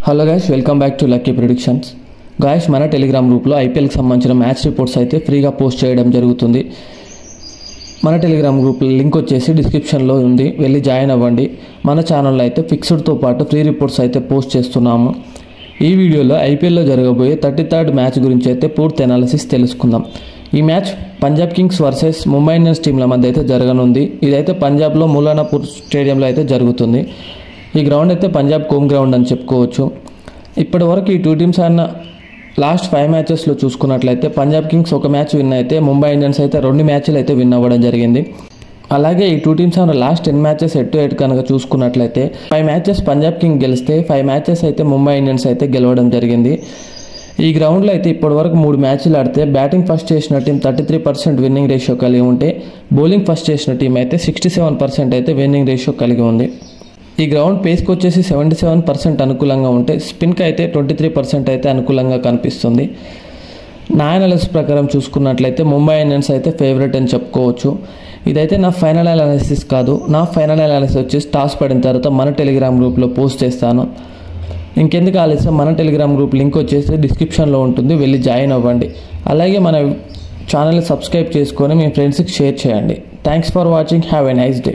Hello guys, welcome back to lucky predictions. Guys, మన Telegram గ్రూప్లో ఐపీఎల్కి సంబంధించిన మ్యాచ్ రిపోర్ట్స్ అయితే ఫ్రీగా పోస్ట్ చేయడం జరుగుతుంది. మన టెలిగ్రామ్ గ్రూప్ లింక్ వచ్చేసి డిస్క్రిప్షన్లో ఉంది, వెళ్ళి జాయిన్ అవ్వండి. మన ఛానల్లో అయితే ఫిక్స్డ్తో పాటు ఫ్రీ రిపోర్ట్స్ అయితే పోస్ట్ చేస్తున్నాము. ఈ వీడియోలో ఐపీఎల్లో జరగబోయే 33rd మ్యాచ్ గురించి అయితే పూర్తి అనాలిసిస్ తెలుసుకుందాం. ఈ match Punjab Kings versus Mumbai Indians టీంల మధ్య అయితే జరగనుంది. ఇదైతే పంజాబ్లో మూలానాపూర్ స్టేడియంలో అయితే జరుగుతుంది. ఈ గ్రౌండ్ అయితే పంజాబ్ హోమ్ గ్రౌండ్ అని చెప్పుకోవచ్చు. ఇప్పటి వరకు ఈ టూ టీమ్స్ అన్న లాస్ట్ 5 మ్యాచెస్లో చూసుకున్నట్లయితే పంజాబ్ కింగ్స్ ఒక మ్యాచ్ విన్ అయితే ముంబై ఇండియన్స్ అయితే 2 మ్యాచ్లు అయితే విన్ అవ్వడం జరిగింది. అలాగే ఈ టూ టీమ్స్ అన్న last 10 matches head to head కనుక చూసుకున్నట్లయితే 5 మ్యాచెస్ పంజాబ్ కింగ్ గెలిస్తే 5 మ్యాచెస్ అయితే ముంబై ఇండియన్స్ అయితే గెలవడం జరిగింది. ఈ గ్రౌండ్లో అయితే ఇప్పటి వరకు 3 మ్యాచ్లు ఆడితే బ్యాటింగ్ ఫస్ట్ చేసిన టీం 33% విన్నింగ్ రేషియో కలిగి ఉంటే బౌలింగ్ ఫస్ట్ చేసిన టీం అయితే 67% అయితే విన్నింగ్ రేషియో కలిగి ఉంది. ఈ గ్రౌండ్ పేస్కి వచ్చేసి 77% అనుకూలంగా ఉంటే స్పిన్కి అయితే 23% అయితే అనుకూలంగా కనిపిస్తుంది. నా అనాలిసిస్ ప్రకారం చూసుకున్నట్లయితే ముంబై ఇండియన్స్ అయితే ఫేవరెట్ అని చెప్పుకోవచ్చు. ఇదైతే నా ఫైనల్ అనాలిసిస్ కాదు. నా ఫైనల్ అనాలిసిస్ వచ్చేసి టాస్ పడిన తర్వాత మన టెలిగ్రామ్ గ్రూప్లో పోస్ట్ చేస్తాను. ఇంకెందుకు ఆలస్యం, మన టెలిగ్రామ్ గ్రూప్ లింక్ వచ్చేసి డిస్క్రిప్షన్లో ఉంటుంది, వెళ్ళి జాయిన్ అవ్వండి. అలాగే మన ఛానల్ని సబ్స్క్రైబ్ చేసుకొని మీ ఫ్రెండ్స్కి షేర్ చేయండి. Thanks for watching. Have a nice day.